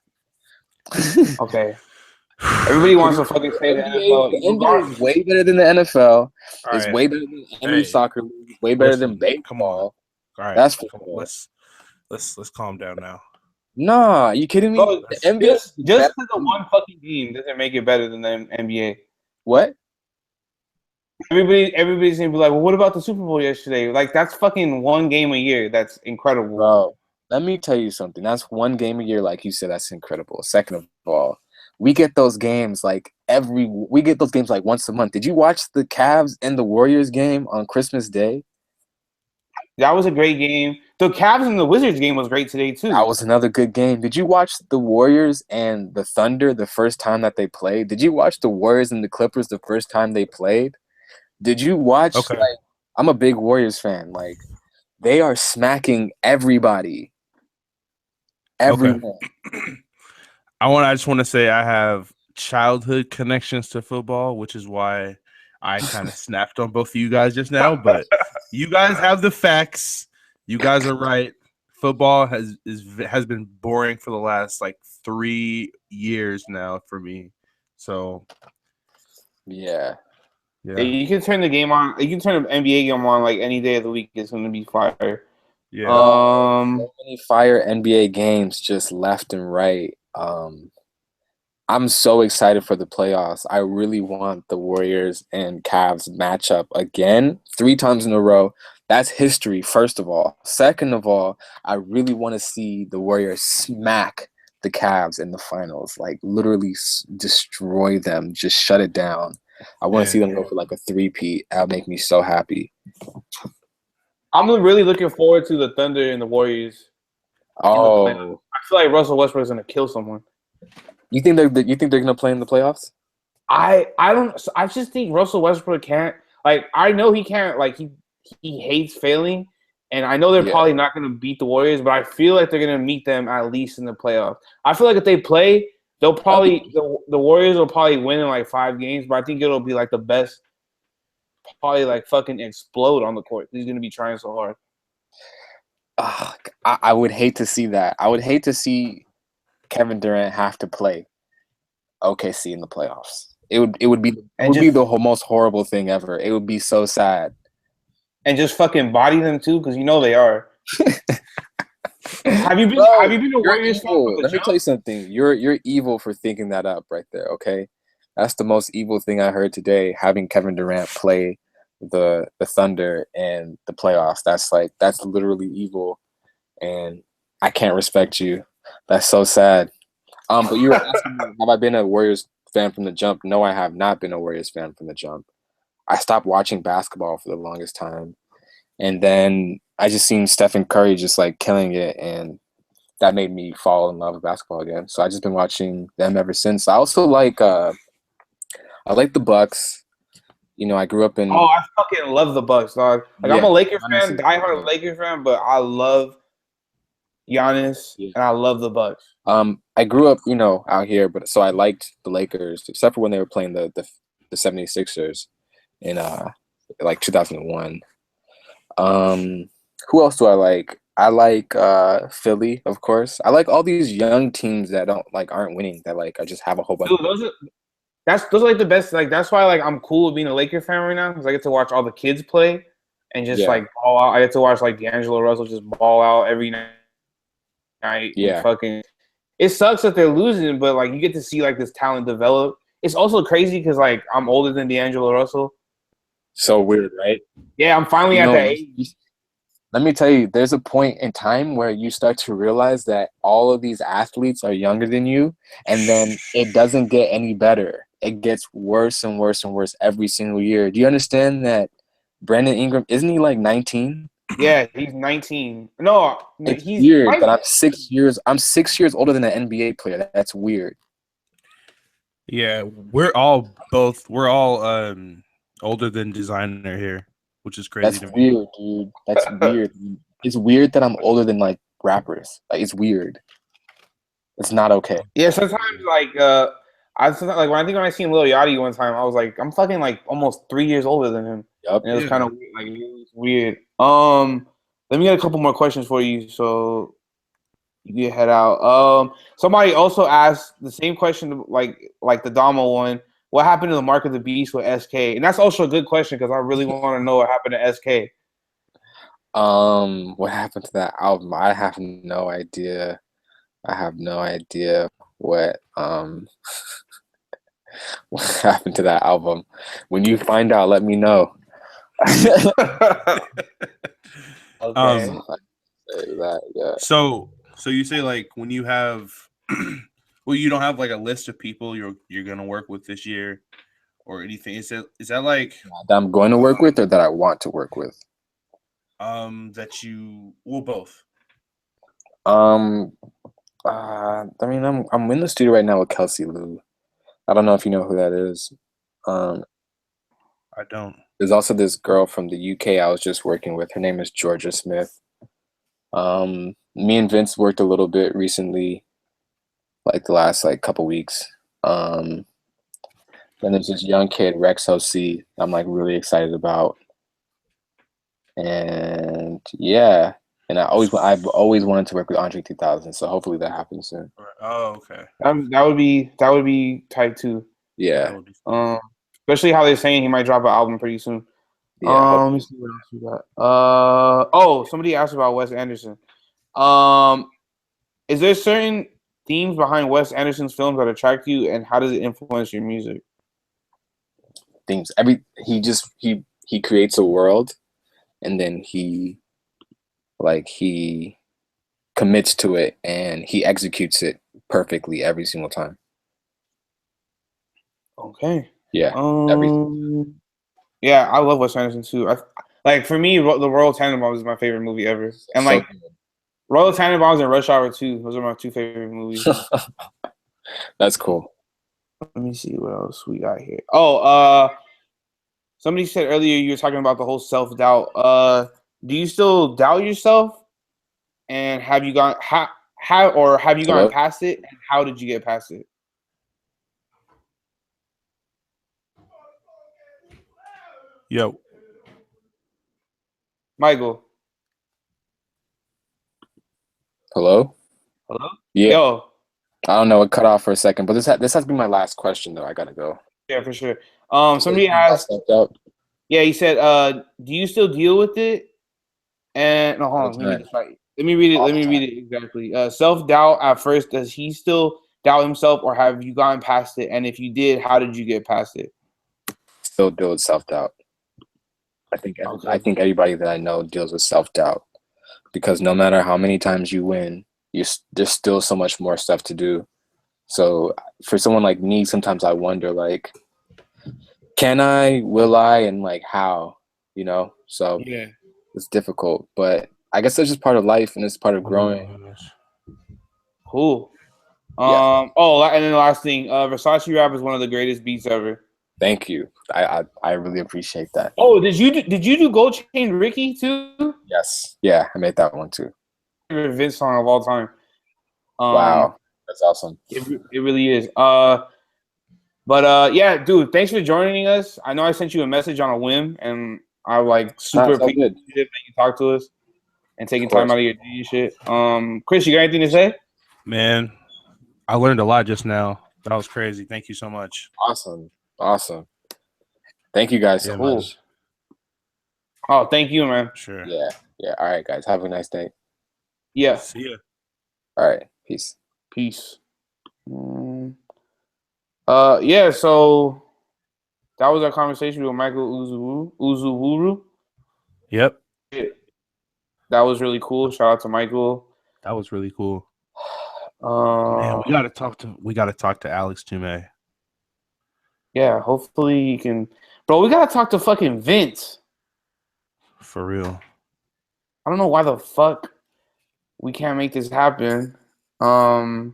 Okay. Everybody wants to fucking say the NFL. The NBA is way better than the NFL. It's way better than any soccer league. Way better than baseball. Come on. All right. That's let's calm down now. Nah, you kidding me? Bro, the NBA just because of one fucking game doesn't make it better than the NBA. What? Everybody's gonna be like, well, what about the Super Bowl yesterday? Like that's fucking one game a year. That's incredible. Bro, let me tell you something. That's one game a year, like you said, that's incredible. Second of all, we get those games like once a month. Did you watch the Cavs and the Warriors game on Christmas Day? That was a great game. The Cavs and the Wizards game was great today too. That was another good game. Did you watch the Warriors and the Thunder the first time that they played? Did you watch the Warriors and the Clippers the first time they played? Did you watch? Okay. Like, I'm a big Warriors fan. Like, they are smacking everybody. Everyone. Okay. I just want to say I have childhood connections to football, which is why I kind of snapped on both of you guys just now. But you guys have the facts. You guys are right. football has been boring for the last like 3 years now for me. So Yeah. Yeah, you can turn the game on. You can turn the NBA game on like any day of the week. It's going to be fire. Yeah. So many fire NBA games just left and right. I'm so excited for the playoffs. I really want the Warriors and Cavs matchup again 3 times in a row. That's history, first of all. Second of all, I really want to see the Warriors smack the Cavs in the finals, like literally destroy them, just shut it down. I want to see them go for like a 3-peat. That'll make me so happy. I'm really looking forward to the Thunder and the Warriors. Oh, I feel like Russell Westbrook is going to kill someone. You think they're going to play in the playoffs? I just think Russell Westbrook can't. Like, I know he can't. Like, he hates failing, and I know they're probably not going to beat the Warriors, but I feel like they're going to meet them at least in the playoffs. I feel like if they play, they'll probably the Warriors will probably win in like 5 games, but I think it'll be like the best. Probably like fucking explode on the court. He's going to be trying so hard. I would hate to see that. I would hate to see Kevin Durant have to play OKC in the playoffs. It would be the most horrible thing ever. It would be so sad. And just fucking body them too, because you know they are. Have you been a Warriors fan? Let me tell you something. You're evil for thinking that up right there. Okay, that's the most evil thing I heard today. Having Kevin Durant play the Thunder and the playoffs. That's literally evil, and I can't respect you. That's so sad. But you were asking me, have I been a Warriors fan from the jump? No, I have not been a Warriors fan from the jump. I stopped watching basketball for the longest time. And then I just seen Stephen Curry just like killing it, and that made me fall in love with basketball again. So I just been watching them ever since. I also like I like the Bucks. You know, I grew up in. Oh, I fucking love the Bucks, dog. Like, I'm a Lakers fan, diehard Lakers fan, but I love Giannis and I love the Bucks. I grew up, you know, out here, but so I liked the Lakers, except for when they were playing the 76ers in like 2001. Who else do I like? I like Philly, of course. I like all these young teams that aren't winning, that like I just have a whole bunch. Dude, those are like the best. Like, that's why like I'm cool with being a Laker fan right now, because I get to watch all the kids play and just like ball out. I get to watch like D'Angelo Russell just ball out every night. Yeah. Fucking, it sucks that they're losing, but like you get to see like this talent develop. It's also crazy because like I'm older than D'Angelo Russell. So weird, right? Yeah, I'm finally at that age. Let me tell you, there's a point in time where you start to realize that all of these athletes are younger than you, and then it doesn't get any better. It gets worse and worse and worse every single year. Do you understand that Brandon Ingram, isn't he like 19? Yeah, he's 19. No, it's he's weird that I'm 6 years older than an NBA player. That's weird. Yeah, we're all older than designer here, which is crazy. That's weird, dude. That's weird. It's weird that I'm older than like rappers. Like, it's weird. It's not okay. Yeah, sometimes like when I seen Lil Yachty one time, I was like, I'm fucking like almost 3 years older than him. Yep. And it was kind of like, it was weird. Let me get a couple more questions for you, so you head out. Somebody also asked the same question, like the Damo one. What happened to the Mark of the Beast with SK? And that's also a good question because I really want to know what happened to SK. What happened to that album? I have no idea. What what happened to that album. When you find out, let me know. Okay. So you say like when you have well, you don't have like a list of people you're gonna work with this year or anything. Is that like that I'm going to work with or that I want to work with? That you both. I mean, I'm in the studio right now with Kelsey Lou. I don't know if you know who that is. I don't. There's also this girl from the UK I was just working with. Her name is Georgia Smith. Me and Vince worked a little bit recently, like the last couple weeks. Then there's this young kid, Rex OC, I'm like really excited about. And yeah, and I've always wanted to work with Andre 3000. So hopefully that happens soon. Oh, okay. That would be tight too. Yeah. Especially how they're saying he might drop an album pretty soon. Yeah. Let me see what else we got. Somebody asked about Wes Anderson. Is there certain themes behind Wes Anderson's films that attract you, and how does it influence your music? Themes. He creates a world, and then he commits to it, and he executes it perfectly every single time. Okay. Yeah. Yeah, I love Wes Anderson too. For me, The Royal Tenenbaums is my favorite movie ever, and So Royal Tenenbaums and Rush Hour 2, those are my two favorite movies. That's cool. Let me see what else we got here. Somebody said earlier you were talking about the whole self-doubt. Do you still doubt yourself? And have you gone Hello? past it? And how did you get past it? Yo. Michael. Hello? Hello? Yeah. Yo. I don't know. It cut off for a second, but this has to be my last question, though. I gotta go. Yeah, for sure. Somebody asked. Yeah, he said, "Do you still deal with it?" And no, hold on. Let me read this right. Let me read it exactly. Self-doubt at first. Does he still doubt himself, or have you gotten past it? And if you did, how did you get past it? Still deal with self-doubt. I think everybody that I know deals with self-doubt, because no matter how many times you win, there's still so much more stuff to do. So for someone like me, sometimes I wonder, like, can I, will I, and like how, so Yeah, it's difficult, but I guess that's just part of life, and it's part of growing. Cool. Yeah. And then the last thing, Versace Rap is one of the greatest beats ever. Thank you. I really appreciate that. Oh, did you do Gold Chain Ricky too? Yes. Yeah, I made that one too. Favorite Vince song of all time. Wow, that's awesome. It really is. Yeah, dude, thanks for joining us. I know I sent you a message on a whim, and I super appreciate that you talked to us and taking time out of your day and shit. Chris, you got anything to say? Man, I learned a lot just now. That was crazy. Thank you so much. Awesome. Thank you guys so much. Oh, thank you, man. Sure. Yeah. All right, guys. Have a nice day. Yeah. See ya. All right. Peace. Yeah, so that was our conversation with Michael Uzowuru. Yep. That was really cool. Shout out to Michael. That was really cool. Man, we gotta talk to Alex Toomey. Yeah, hopefully he can. Bro, we gotta talk to fucking Vince. For real. I don't know why the fuck we can't make this happen. But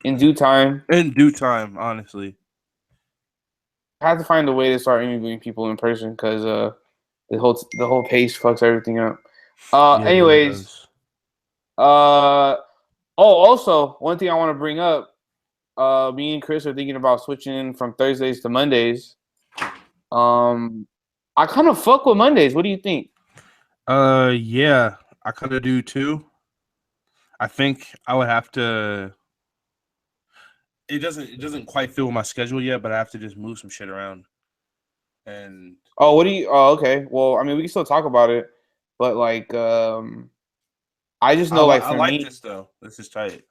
in due time. Honestly. I have to find a way to start interviewing people in person because the whole pace fucks everything up. Anyways. Also, one thing I want to bring up, me and Chris are thinking about switching from Thursdays to Mondays. I kind of fuck with Mondays. What do you think? Yeah, I kind of do too. I think I would have to. It doesn't quite fit with my schedule yet, but I have to just move some shit around. And okay. Well, I mean, we can still talk about it, but I just know I like this though. This is tight.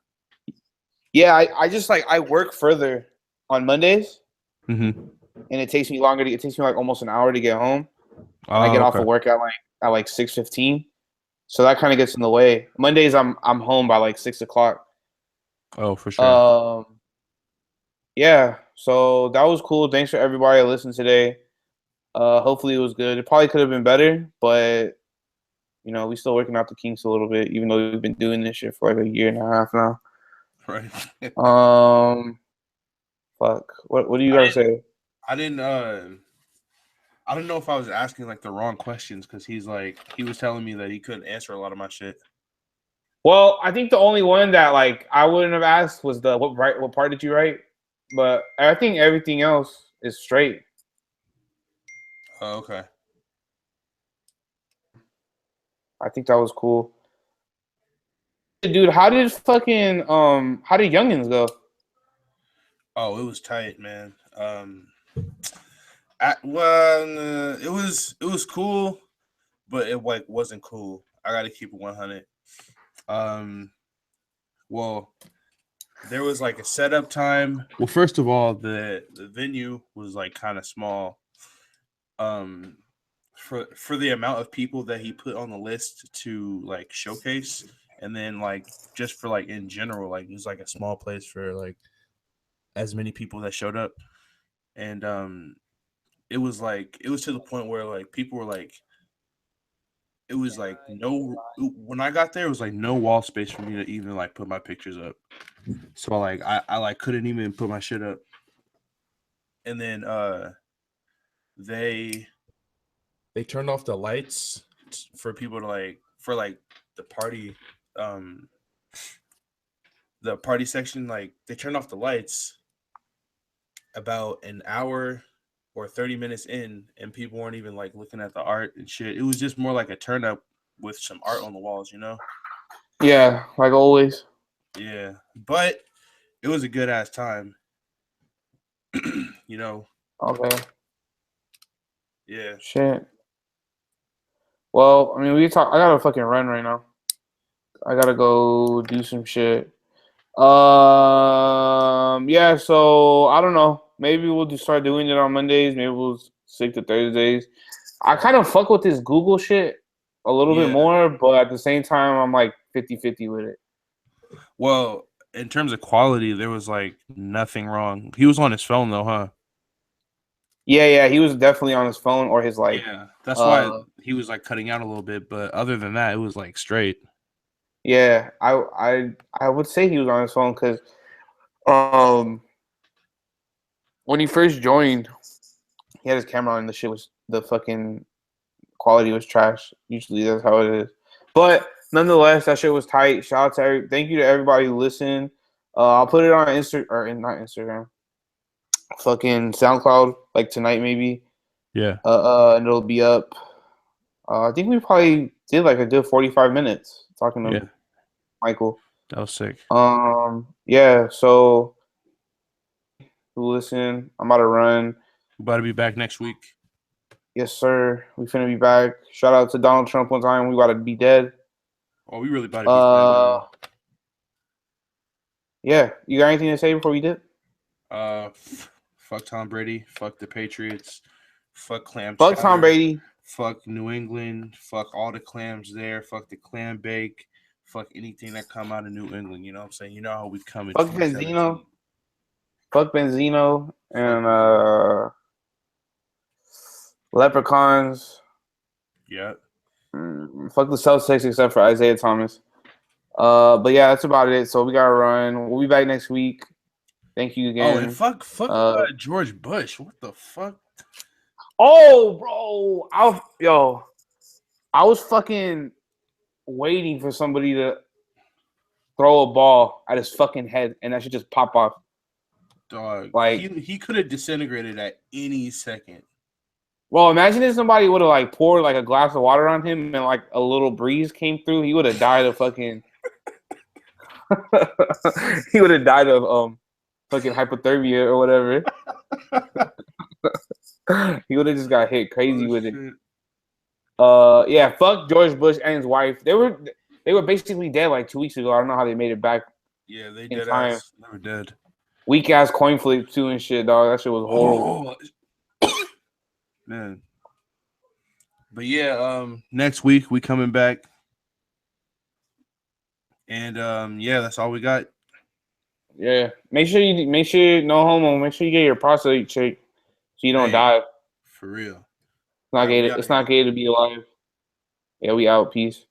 Yeah, I just I work further on Mondays, and it takes me longer. It takes me almost an hour to get home. And I get off of work at 6:15, so that kind of gets in the way. Mondays I'm home by 6:00. Oh, for sure. Yeah. So that was cool. Thanks for everybody that listened today. Hopefully it was good. It probably could have been better, but we still working out the kinks a little bit, even though we've been doing this shit for a year and a half now. Right. Fuck. What do you guys say? I didn't know if I was asking the wrong questions because he was telling me that he couldn't answer a lot of my shit. Well, I think the only one that I wouldn't have asked was what part did you write? But I think everything else is straight. Oh, okay. I think that was cool. Dude, how did Youngins go? Oh, it was tight, man. It was cool, but it like wasn't cool. I got to keep it 100. Well, there was like a setup time. Well, first of all, the venue was like kind of small. For the amount of people that he put on the list to like showcase, and then like just for like in general, like it was like a small place for like as many people that showed up, and it was to the point where like people were like, it was like no, when I got there, it was like no wall space for me to even like put my pictures up. So like I like couldn't even put my shit up. And then they turned off the lights for people to like for like the party section, like they turned off the lights about an hour or 30 minutes in, and people weren't even like looking at the art and shit. It was just more like a turn up with some art on the walls, you know? Yeah, like always. Yeah, but it was a good ass time. You know? Okay. Yeah. Shit. Well, I mean, I gotta fucking run right now. I gotta go do some shit. Yeah, so I don't know. Maybe we'll just start doing it on Mondays. Maybe we'll stick to Thursdays. I kind of fuck with this Google shit a little bit more, but at the same time, I'm like 50-50 with it. Well, in terms of quality, there was like nothing wrong. He was on his phone though, huh? Yeah, he was definitely on his phone or his like. Yeah, that's why he was like cutting out a little bit. But other than that, it was like straight. Yeah, I would say he was on his phone because, when he first joined, he had his camera on. The fucking quality was trash. Usually that's how it is. But nonetheless, that shit was tight. Shout out to thank you to everybody who listened. I'll put it on not Instagram. Fucking SoundCloud, like tonight maybe. Yeah. And it'll be up. I think we probably did like a good 45 minutes talking to Michael. That was sick. Yeah, so listen, I'm about to run. We're about to be back next week. Yes, sir. We finna be back. Shout out to Donald Trump one time. We about to be dead. Oh, we really about to be dead. Yeah. You got anything to say before we dip? Fuck Tom Brady. Fuck the Patriots. Fuck clam Fuck chowder. Tom Brady. Fuck New England. Fuck all the clams there. Fuck the clam bake. Fuck anything that come out of New England. You know what I'm saying? You know how we come in. Fuck Benzino. Fuck Benzino and Leprechauns. Yeah. Fuck the Celtics except for Isaiah Thomas. But yeah, that's about it. So we gotta run. We'll be back next week. Thank you again. Oh, and fuck George Bush. What the fuck? Oh, bro. I was fucking waiting for somebody to throw a ball at his fucking head and that should just pop off. Dog. Like he could have disintegrated at any second. Well, imagine if somebody would have like poured like a glass of water on him and like a little breeze came through, he would have died of fucking he would have died of fucking hypothermia or whatever. He would have just got hit crazy with it. Yeah, fuck George Bush and his wife. They were basically dead like 2 weeks ago. I don't know how they made it back. Yeah, they dead ass. They were dead. Weak ass coin flip too and shit, dog. That shit was horrible. Oh. Man. But yeah, next week we coming back. And yeah, that's all we got. Yeah. Make sure no homo, make sure you get your prostate checked so you don't die. For real. It's not gay to be alive. Yeah, we out. Peace.